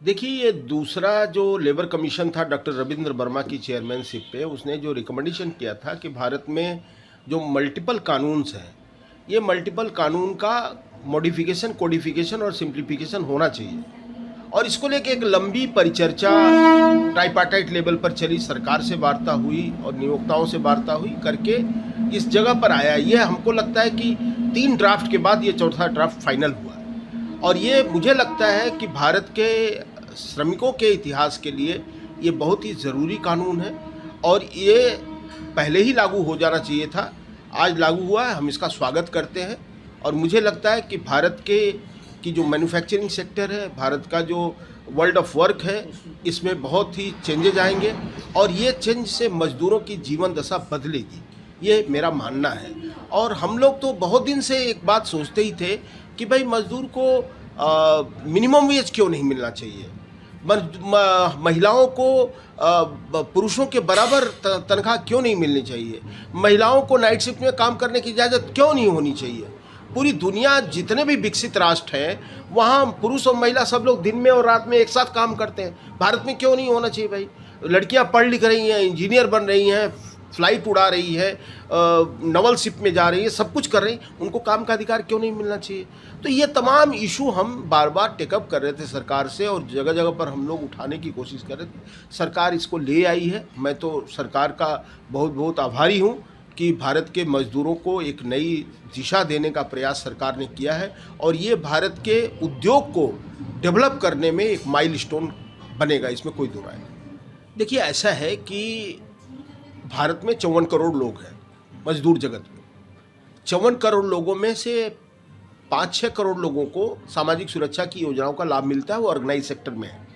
देखिए, ये दूसरा जो लेबर कमीशन था डॉक्टर रविंद्र वर्मा की चेयरमैनशिप पे, उसने जो रिकमेंडेशन किया था कि भारत में जो मल्टीपल कानून्स हैं, ये मल्टीपल कानून का मॉडिफिकेशन, कोडिफिकेशन और सिंप्लीफिकेशन होना चाहिए। और इसको लेके एक लंबी परिचर्चा ट्राइपार्टाइट लेवल पर चली, सरकार से वार्ता हुई और नियोक्ताओं से वार्ता हुई करके इस जगह पर आया। ये हमको लगता है कि 3 ड्राफ्ट के बाद ये चौथा ड्राफ्ट फाइनल हुआ। और ये मुझे लगता है कि भारत के श्रमिकों के इतिहास के लिए ये बहुत ही ज़रूरी कानून है और ये पहले ही लागू हो जाना चाहिए था। आज लागू हुआ है, हम इसका स्वागत करते हैं। और मुझे लगता है कि भारत के की जो मैन्युफैक्चरिंग सेक्टर है, भारत का जो वर्ल्ड ऑफ वर्क है, इसमें बहुत ही चेंजेज आएंगे और ये चेंज से मज़दूरों की जीवन दशा बदलेगी, ये मेरा मानना है। और हम लोग तो बहुत दिन से एक बात सोचते ही थे कि भाई मज़दूर को मिनिमम वेज क्यों नहीं मिलना चाहिए, महिलाओं को पुरुषों के बराबर तनख्वाह क्यों नहीं मिलनी चाहिए, महिलाओं को नाइट शिफ्ट में काम करने की इजाज़त क्यों नहीं होनी चाहिए। पूरी दुनिया जितने भी विकसित राष्ट्र हैं वहाँ पुरुष और महिला सब लोग दिन में और रात में एक साथ काम करते हैं। भारत में क्यों नहीं होना चाहिए भाई। लड़कियाँ पढ़ लिख रही हैं, इंजीनियर बन रही हैं, फ्लाइट उड़ा रही है, नवल शिप में जा रही है, सब कुछ कर रही है, उनको काम का अधिकार क्यों नहीं मिलना चाहिए। तो ये तमाम इशू हम बार बार टेकअप कर रहे थे सरकार से और जगह जगह पर हम लोग उठाने की कोशिश कर रहे थे। सरकार इसको ले आई है। मैं तो सरकार का बहुत बहुत आभारी हूँ कि भारत के मज़दूरों को एक नई दिशा देने का प्रयास सरकार ने किया है और ये भारत के उद्योग को डेवलप करने में एक माइलस्टोन बनेगा, इसमें कोई दो राय नहीं। देखिए, ऐसा है कि भारत में 54 करोड़ लोग हैं मजदूर जगत में। 54 करोड़ लोगों में से 5-6 करोड़ लोगों को सामाजिक सुरक्षा की योजनाओं का लाभ मिलता है, वो ऑर्गेनाइज सेक्टर में है।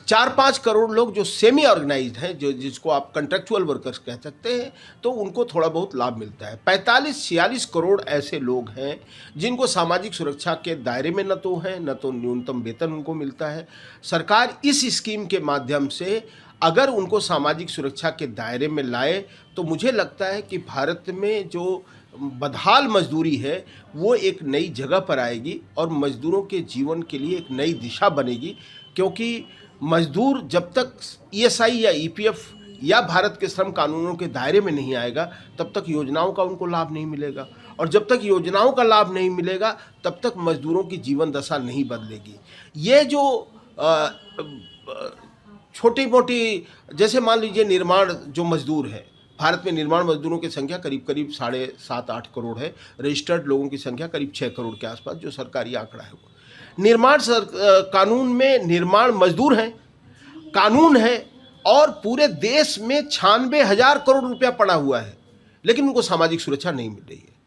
4-5 करोड़ लोग जो सेमी ऑर्गेनाइज्ड हैं, जो जिसको आप कंट्रेक्चुअल वर्कर्स कह सकते हैं, तो उनको थोड़ा बहुत लाभ मिलता है। 45-46 करोड़ ऐसे लोग हैं जिनको सामाजिक सुरक्षा के दायरे में न तो है, न तो न्यूनतम वेतन उनको मिलता है। सरकार इस स्कीम के माध्यम से अगर उनको सामाजिक सुरक्षा के दायरे में लाए तो मुझे लगता है कि भारत में जो बदहाल मजदूरी है वो एक नई जगह पर आएगी और मजदूरों के जीवन के लिए एक नई दिशा बनेगी। क्योंकि मजदूर जब तक ईएसआई या ईपीएफ या भारत के श्रम कानूनों के दायरे में नहीं आएगा तब तक योजनाओं का उनको लाभ नहीं मिलेगा और जब तक योजनाओं का लाभ नहीं मिलेगा तब तक मजदूरों की जीवन दशा नहीं बदलेगी। ये जो छोटी मोटी, जैसे मान लीजिए निर्माण जो मजदूर है, भारत में निर्माण मजदूरों की संख्या करीब करीब 7.5-8 करोड़ है। रजिस्टर्ड लोगों की संख्या करीब 6 करोड़ के आसपास जो सरकारी आंकड़ा है। वो निर्माण कानून में निर्माण मजदूर हैं, कानून है और पूरे देश में 96,000 करोड़ रुपया पड़ा हुआ है, लेकिन उनको सामाजिक सुरक्षा नहीं मिल रही है।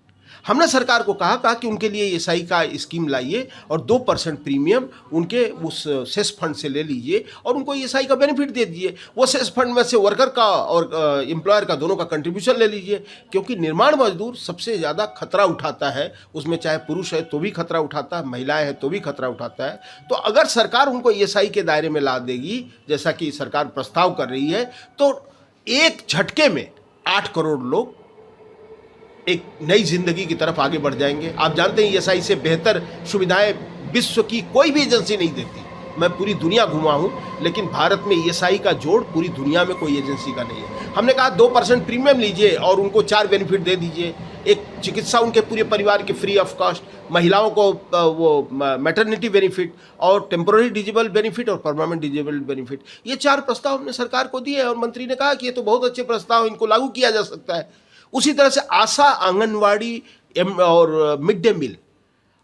हमने सरकार को कहा कि उनके लिए एसआई का स्कीम लाइए और 2% प्रीमियम उनके उस सेस फंड से ले लीजिए और उनको एसआई का बेनिफिट दे दीजिए। वो सेस फंड में से वर्कर का और एम्प्लॉयर का दोनों का कंट्रीब्यूशन ले लीजिए, क्योंकि निर्माण मजदूर सबसे ज़्यादा खतरा उठाता है। उसमें चाहे पुरुष है तो भी खतरा उठाता है, महिलाएं हैं तो भी खतरा उठाता है। तो अगर सरकार उनको एसआई के दायरे में ला देगी, जैसा कि सरकार प्रस्ताव कर रही है, तो एक झटके में 8 करोड़ लोग एक नई जिंदगी की तरफ आगे बढ़ जाएंगे। आप जानते हैं ईएसआई से बेहतर सुविधाएं विश्व की कोई भी एजेंसी नहीं देती। मैं पूरी दुनिया घुमा हूं, लेकिन भारत में ईएसआई का जोड़ पूरी दुनिया में कोई एजेंसी का नहीं है। हमने कहा 2% प्रीमियम लीजिए और उनको 4 बेनिफिट दे दीजिए। एक चिकित्सा उनके पूरे परिवार के फ्री ऑफ कॉस्ट, महिलाओं को वो मैटरनिटी बेनिफिट और टेम्पोररी डिजेबल बेनिफिट और परमानेंट डिजेबल बेनिफिट। ये 4 प्रस्ताव हमने सरकार को दिए और मंत्री ने कहा कि ये तो बहुत अच्छे प्रस्ताव, इनको लागू किया जा सकता है। उसी तरह से आशा, आंगनवाड़ी और मिड डे मील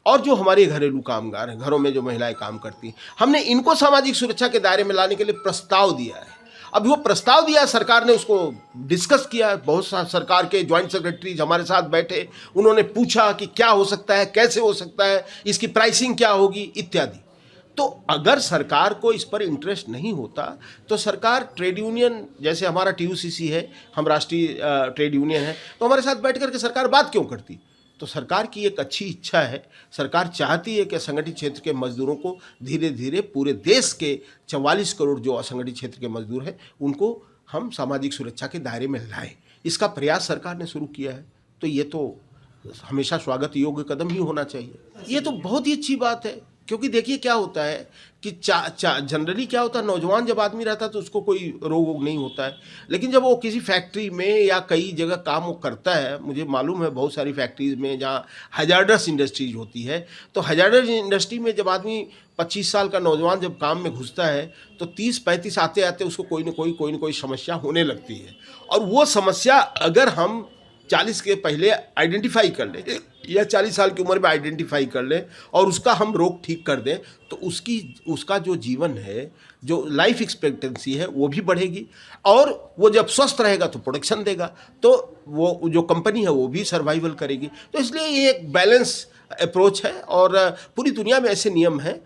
और जो हमारे घरेलू कामगार हैं, घरों में जो महिलाएं काम करती हैं, हमने इनको सामाजिक सुरक्षा के दायरे में लाने के लिए प्रस्ताव दिया है। अब वो प्रस्ताव दिया, सरकार ने उसको डिस्कस किया। बहुत सारे सरकार के ज्वाइंट सेक्रेटरीज हमारे साथ बैठे, उन्होंने पूछा कि क्या हो सकता है, कैसे हो सकता है, इसकी प्राइसिंग क्या होगी इत्यादि। तो अगर सरकार को इस पर इंटरेस्ट नहीं होता तो सरकार ट्रेड यूनियन, जैसे हमारा टीयूसीसी है, हम राष्ट्रीय ट्रेड यूनियन है, तो हमारे साथ बैठ करके सरकार बात क्यों करती। तो सरकार की एक अच्छी इच्छा है, सरकार चाहती है कि असंगठित क्षेत्र के मजदूरों को धीरे धीरे पूरे देश के 44 करोड़ जो असंगठित क्षेत्र के मजदूर हैं उनको हम सामाजिक सुरक्षा के दायरे में लाएं। इसका प्रयास सरकार ने शुरू किया है, तो ये तो हमेशा स्वागत योग्य कदम ही होना चाहिए। ये तो बहुत ही अच्छी बात है क्योंकि देखिए क्या होता है कि जनरली क्या होता है, नौजवान जब आदमी रहता है तो उसको कोई रोग वोग नहीं होता है, लेकिन जब वो किसी फैक्ट्री में या कई जगह काम वो करता है, मुझे मालूम है बहुत सारी फैक्ट्रीज में जहाँ हैजार्डस इंडस्ट्रीज होती है, तो हैजार्डस इंडस्ट्री में जब आदमी 25 साल का नौजवान जब काम में घुसता है तो 30-35 आते आते उसको कोई ना कोई समस्या होने लगती है। और वो समस्या अगर हम 40 के पहले आइडेंटिफाई कर लें या 40 साल की उम्र में आइडेंटिफाई कर लें और उसका हम रोग ठीक कर दें, तो उसका जो जीवन है, जो लाइफ एक्सपेक्टेंसी है, वो भी बढ़ेगी और वो जब स्वस्थ रहेगा तो प्रोडक्शन देगा, तो वो जो कंपनी है वो भी सर्वाइवल करेगी। तो इसलिए ये एक बैलेंस अप्रोच है और पूरी दुनिया में ऐसे नियम हैं,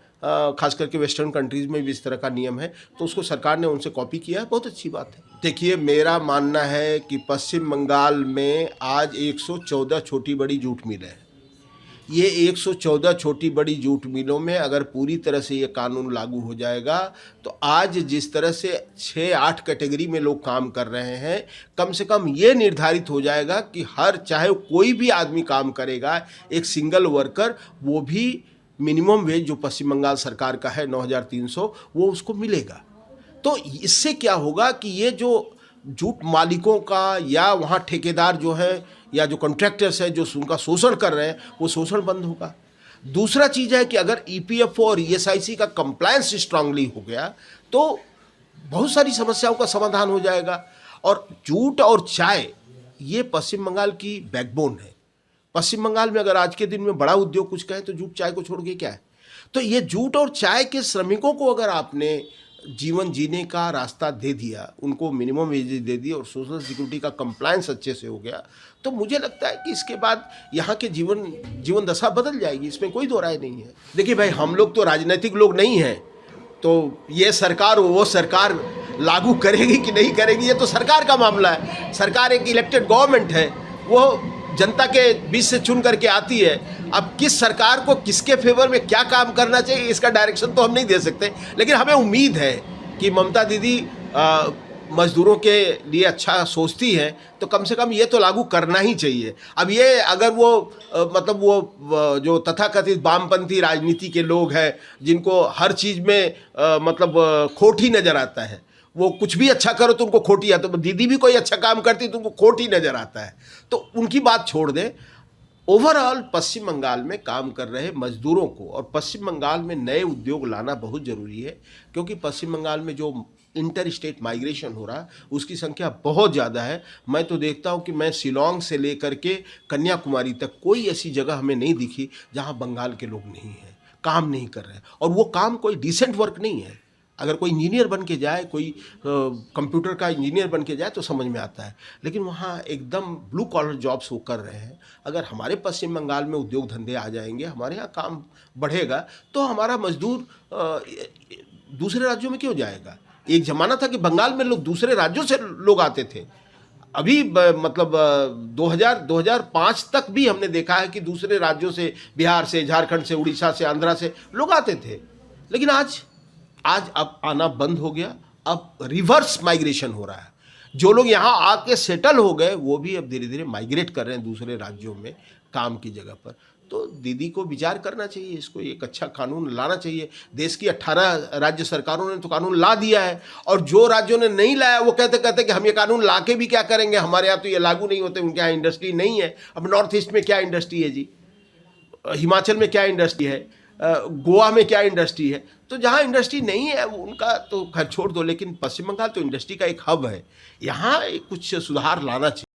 खास करके वेस्टर्न कंट्रीज़ में भी इस तरह का नियम है, तो उसको सरकार ने उनसे कॉपी किया है, बहुत अच्छी बात है। देखिए, मेरा मानना है कि पश्चिम बंगाल में आज 114 छोटी बड़ी जूट मिलें हैं। ये 114 छोटी बड़ी जूट मिलों में अगर पूरी तरह से ये कानून लागू हो जाएगा तो आज जिस तरह से 6-8 कैटेगरी में लोग काम कर रहे हैं, कम से कम ये निर्धारित हो जाएगा कि चाहे कोई भी आदमी काम करेगा, एक सिंगल वर्कर, वो भी मिनिमम वेज जो पश्चिम बंगाल सरकार का है 9,300, वो उसको मिलेगा। तो इससे क्या होगा कि ये जो जूट मालिकों का या वहाँ ठेकेदार जो है या जो कॉन्ट्रैक्टर्स है जो उनका शोषण कर रहे हैं, वो शोषण बंद होगा। दूसरा चीज़ है कि अगर ईपीएफओ और ईएसआईसी का कंप्लायंस स्ट्रांगली हो गया तो बहुत सारी समस्याओं का समाधान हो जाएगा। और जूट और चाय ये पश्चिम बंगाल की बैकबोन है। पश्चिम बंगाल में अगर आज के दिन में बड़ा उद्योग कुछ कहें तो जूट चाय को छोड़ के क्या है। तो ये जूट और चाय के श्रमिकों को अगर आपने जीवन जीने का रास्ता दे दिया, उनको मिनिमम वेजेस दे दिए और सोशल सिक्योरिटी का कंप्लायंस अच्छे से हो गया, तो मुझे लगता है कि इसके बाद यहाँ के जीवन दशा बदल जाएगी, इसमें कोई दो राय नहीं है। देखिए भाई, हम लोग तो राजनीतिक लोग नहीं हैं, तो ये सरकार वो सरकार लागू करेगी कि नहीं करेगी ये तो सरकार का मामला है। सरकार एक इलेक्टेड गवर्नमेंट है, वो जनता के बीच से चुन करके आती है। अब किस सरकार को किसके फेवर में क्या काम करना चाहिए इसका डायरेक्शन तो हम नहीं दे सकते, लेकिन हमें उम्मीद है कि ममता दीदी मजदूरों के लिए अच्छा सोचती है, तो कम से कम ये तो लागू करना ही चाहिए। अब ये अगर वो जो तथाकथित वामपंथी राजनीति के लोग हैं जिनको हर चीज़ में खोट ही नज़र आता है, वो कुछ भी अच्छा करो तो उनको खोट ही आता है, तो दीदी भी कोई अच्छा काम करती तो उनको खोट ही नज़र आता है, तो उनकी बात छोड़ दें। ओवरऑल पश्चिम बंगाल में काम कर रहे मजदूरों को और पश्चिम बंगाल में नए उद्योग लाना बहुत ज़रूरी है, क्योंकि पश्चिम बंगाल में जो इंटर स्टेट माइग्रेशन हो रहा है उसकी संख्या बहुत ज़्यादा है। मैं तो देखता हूँ कि मैं शिलोंग से लेकर के कन्याकुमारी तक कोई ऐसी जगह हमें नहीं दिखी जहाँ बंगाल के लोग नहीं हैं, काम नहीं कर रहे हैं, और वो काम कोई डिसेंट वर्क नहीं है। अगर कोई इंजीनियर बन के जाए, कोई कंप्यूटर का इंजीनियर बन के जाए तो समझ में आता है, लेकिन वहाँ एकदम ब्लू कॉलर जॉब्स वो कर रहे हैं। अगर हमारे पश्चिम बंगाल में उद्योग धंधे आ जाएंगे, हमारे यहाँ काम बढ़ेगा, तो हमारा मजदूर दूसरे राज्यों में क्यों जाएगा। एक ज़माना था कि बंगाल में लोग दूसरे राज्यों से लोग आते थे। अभी 2005 तक भी हमने देखा है कि दूसरे राज्यों से, बिहार से, झारखंड से, उड़ीसा से, आंध्रा से लोग आते थे, लेकिन आज अब आना बंद हो गया। अब रिवर्स माइग्रेशन हो रहा है। जो लोग यहाँ आके सेटल हो गए वो भी अब धीरे धीरे माइग्रेट कर रहे हैं दूसरे राज्यों में काम की जगह पर। तो दीदी को विचार करना चाहिए, इसको एक अच्छा कानून लाना चाहिए। देश की 18 राज्य सरकारों ने तो कानून ला दिया है, और जो राज्यों ने नहीं लाया वो कहते कि हम ये कानून ला के भी क्या करेंगे, हमारे यहाँ तो ये लागू नहीं होते, उनके यहाँ इंडस्ट्री नहीं है। अब नॉर्थ ईस्ट में क्या इंडस्ट्री है जी, हिमाचल में क्या इंडस्ट्री है, गोवा में क्या इंडस्ट्री है। तो जहाँ इंडस्ट्री नहीं है उनका तो खैर छोड़ दो, लेकिन पश्चिम बंगाल तो इंडस्ट्री का एक हब है, यहाँ कुछ सुधार लाना चाहिए।